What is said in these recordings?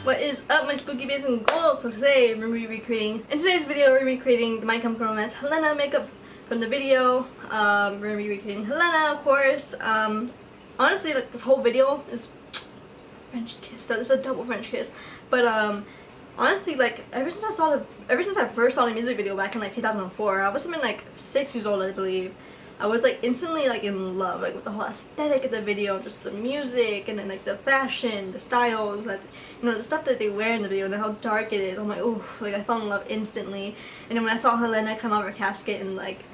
What is up, my spooky babes and ghouls? So today in today's video we're recreating the My Chemical Romance Helena makeup from the video. We're gonna be recreating Helena, of course. Honestly, like, this whole video is French kiss. It's a double French kiss. But honestly, like, ever since I first saw the music video back in like 2004, I must have been like 6 years old, I believe. I was like instantly like in love, like, with the whole aesthetic of the video, just the music, and then like the fashion, the styles, like, you know, the stuff that they wear in the video, and then how dark it is. I'm like, oof, like, I fell in love instantly. And then when I saw Helena come out of her casket and like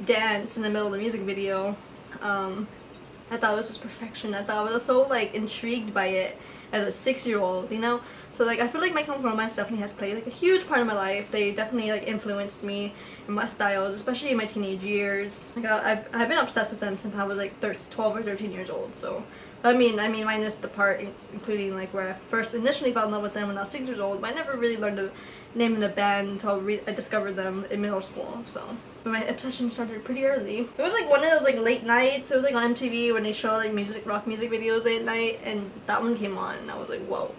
dance in the middle of the music video, I thought it was just perfection. I thought I was so like intrigued by it as a 6-year-old, you know? So like, I feel like My Chemical Romance definitely has played like a huge part of my life. They definitely like influenced me in my styles, especially in my teenage years. Like, I've been obsessed with them since I was like 12 or 13 years old. So I mean minus the part including like where I first initially fell in love with them when I was 6 years old, but I never really learned the name of the band until I discovered them in middle school. So but my obsession started pretty early. It was like one of those like late nights. It was like on MTV when they show like rock music videos late at night, and that one came on and I was like, whoa.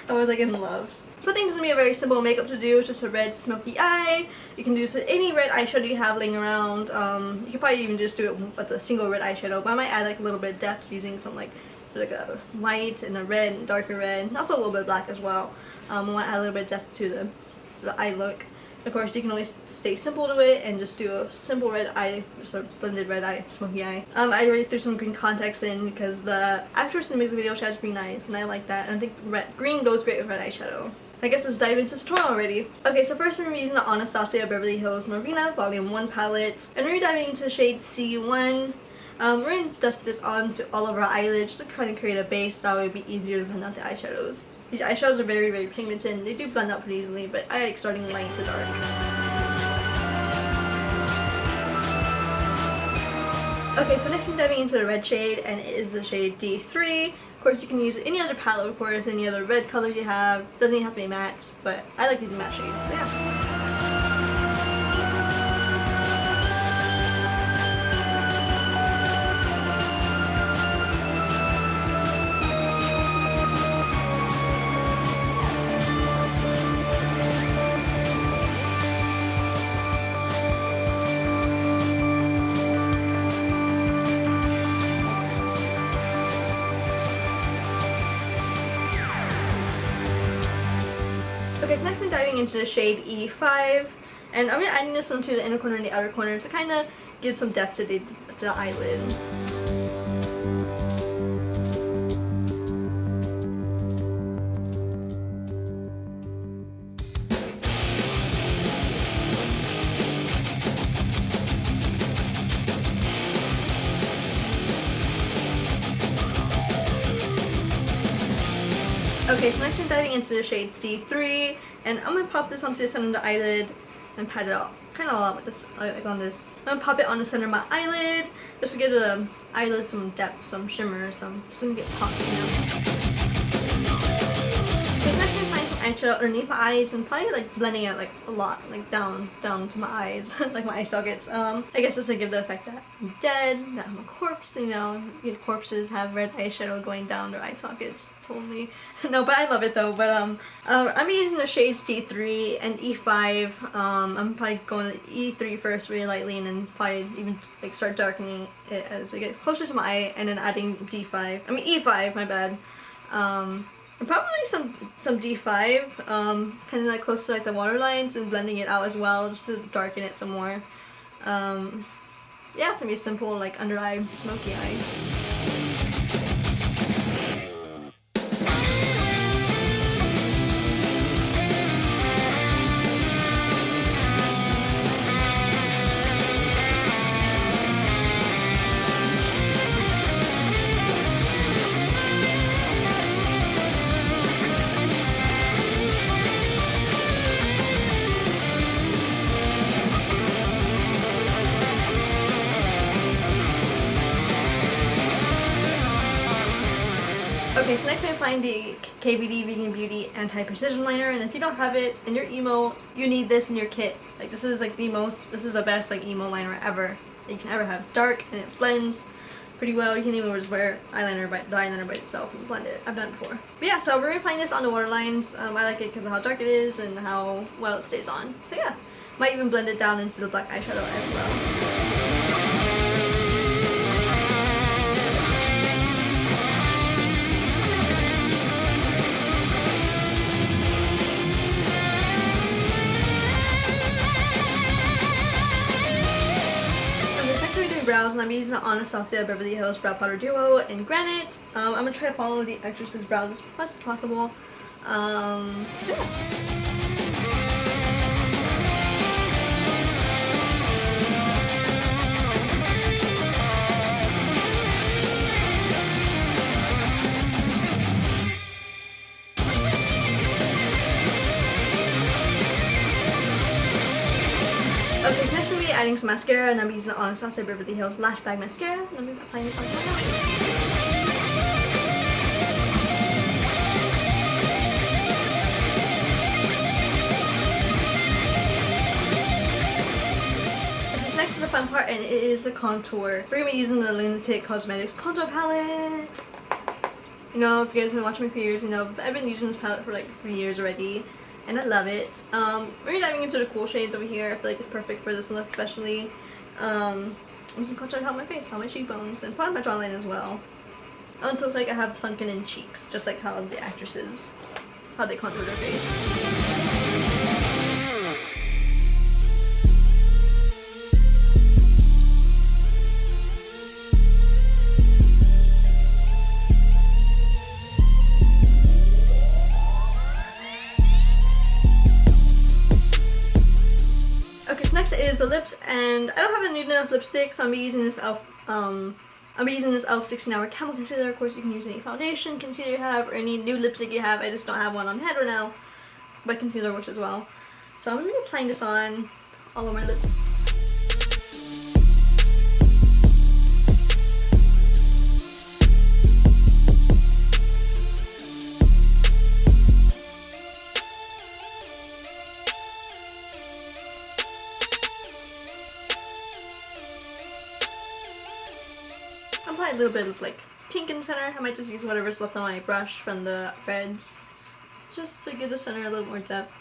I was like in love. So I think it's gonna be a very simple makeup to do. It's just a red smoky eye. You can do any red eyeshadow you have laying around. You could probably even just do it with a single red eyeshadow, but I might add like a little bit of depth using some like a white and a red and darker red, and also a little bit of black as well. I want to add a little bit of depth to the eye look. Of course, you can always stay simple to it and just do a simple red eye, just a blended red eye, smoky eye. I already threw some green contacts in because the actress in the music video, she has green eyes, and I like that. And I think green goes great with red eyeshadow. I guess let's dive into the tutorial already. Okay, so first I'm using the Anastasia Beverly Hills Norvina Volume 1 palette. And we're diving into shade C1. We're going to dust this onto all of our eyelids just to kind of create a base that would be easier to blend out the eyeshadows. These eyeshadows are very, very pigmented, and they do blend out pretty easily, but I like starting light to dark. Okay, so next I'm diving into the red shade, and it is the shade D3. Of course, you can use any other palette, of course, any other red color you have. Doesn't even have to be matte, but I like using matte shades, so yeah. Okay, so next I'm diving into the shade E5, and I'm adding this onto the inner corner and the outer corner to kind of give some depth to the eyelid. Okay, so next I'm diving into the shade C3, and I'm gonna pop this onto the center of the eyelid and pat it out kind of a lot with this, like on this. I'm gonna pop it on the center of my eyelid just to give the eyelid some depth, some shimmer, some to get popped, you know. Okay, so next I'm applying some eyeshadow underneath my eyes and probably like blending it like a lot, like down to my eyes, like my eye sockets. I guess this will give the effect that I'm dead, that I'm a corpse, you know. Corpses have red eyeshadow going down their eye sockets, totally. No, but I love it though. But I'm using the shades D3 and E5. I'm probably going to E3 first really lightly, and then probably even like start darkening it as it gets closer to my eye, and then adding E5, my bad. And probably some D5, kind of like close to like the waterlines, and blending it out as well just to darken it some more. Yeah, it's gonna be a simple like under eye smoky eye. Okay, so next I'm applying the KVD Vegan Beauty Anti-Precision Liner, and if you don't have it and you're emo, you need this in your kit. Like, this is like this is the best like emo liner ever that you can ever have. Dark, and it blends pretty well. You can even just wear the eyeliner by itself and blend it. I've done it before. But yeah, so we're applying this on the waterlines. I like it because of how dark it is and how well it stays on. So yeah, might even blend it down into the black eyeshadow as well. Brows, and I'm using Anastasia Beverly Hills Brow Powder Duo in Granite. I'm gonna try to follow the actress's brows as much as possible. Yeah. Okay, so next I'm going to be adding some mascara, and I'm using Anastasia Beverly Hills Lash Bag Mascara, and I'm going to be applying this onto my lashes. Okay, so next is the fun part, and it is the contour. We're going to be using the Lunatic Cosmetics contour palette. You know, if you guys have been watching me for years, you know, I've been using this palette for like 3 years already. And I love it. We're diving into the cool shades over here. I feel like it's perfect for this look especially. I'm using contour to help my face, help my cheekbones, and probably my jawline as well. I want to look like I have sunken in cheeks, just like how the actresses, how they contour their face. Next is the lips, and I don't have a nude enough lipstick, so I'm be using this e.l.f. 16 Hour Camel Concealer. Of course, you can use any foundation, concealer you have, or any nude lipstick you have. I just don't have one on head right now, but concealer works as well. So I'm going to be applying this on all of my lips. I'm applying a little bit of like pink in the center. I might just use whatever's left on my brush from the reds, just to give the center a little more depth.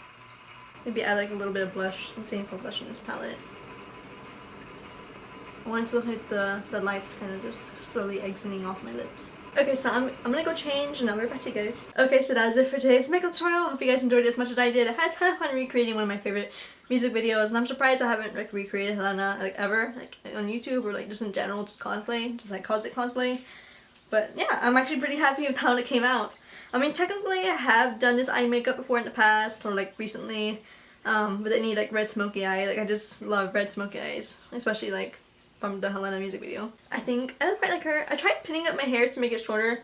Maybe add like a little bit of blush. I'm saving for blush in this palette. I want it to look like the lights kind of just slowly exiting off my lips. Okay, so I'm gonna go change and I'll be right back to you guys. Okay, so that is it for today's makeup tutorial. Hope you guys enjoyed it as much as I did. I had a ton of fun recreating one of my favorite music videos, and I'm surprised I haven't like recreated Helena like ever, like on YouTube or like just in general, just cosplay, just like cosplay. But yeah, I'm actually pretty happy with how it came out. I mean, technically I have done this eye makeup before in the past or like recently, but I need like red smoky eye. Like I just love red smoky eyes, especially like from the Helena music video. I think I look quite like her. I tried pinning up my hair to make it shorter,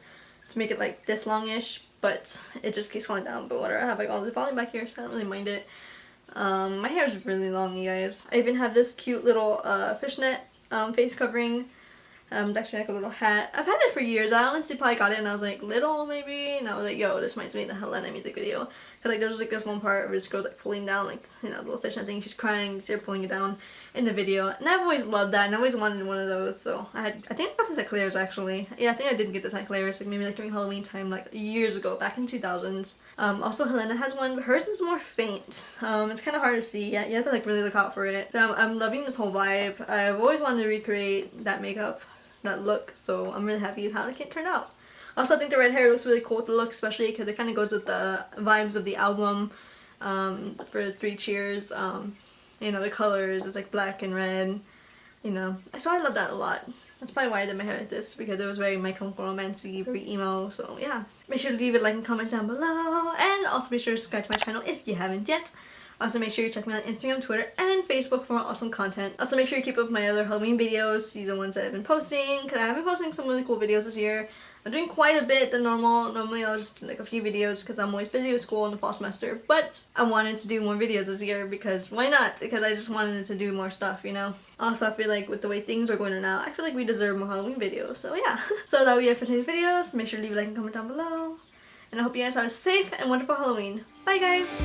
to make it like this longish, but it just keeps falling down. But whatever, I have like all the volume back here, so I don't really mind it. My hair is really long, you guys. I even have this cute little fishnet face covering. It's actually like a little hat. I've had it for years. I honestly probably got it and I was like little maybe, and I was like, yo, this reminds me of the Helena music video. Cause like there's like this one part where this girl's like pulling down like, you know, the little fishnet thing. She's crying, you see her pulling it down in the video, and I've always loved that and I always wanted one of those. So I think I got this at Claire's actually. Yeah, I think I did get this at Claire's, like maybe like during Halloween time, like years ago, back in 2000s. Also Helena has one, but hers is more faint. It's kind of hard to see. Yeah, you have to like really look out for it. So I'm loving this whole vibe. I've always wanted to recreate that makeup, that look, so I'm really happy with how it turned out. I also think the red hair looks really cool with the look, especially because it kind of goes with the vibes of the album for Three Cheers. You know, the colors is like black and red, you know, so I love that a lot. That's probably why I did my hair like this, because it was very My Chemical Romance-y, very emo, so yeah. Make sure to leave a like and comment down below, and also be sure to subscribe to my channel if you haven't yet. Also make sure you check me out on Instagram, Twitter, and Facebook for more awesome content. Also make sure you keep up with my other Halloween videos, see the ones that I've been posting, because I have been posting some really cool videos this year. I'm doing quite a bit than normal. Normally I'll just do like a few videos because I'm always busy with school in the fall semester. But I wanted to do more videos this year because why not? Because I just wanted to do more stuff, you know? Also, I feel like with the way things are going on now, I feel like we deserve more Halloween videos. So yeah. So that'll be it for today's video. So make sure to leave a like and comment down below. And I hope you guys have a safe and wonderful Halloween. Bye guys!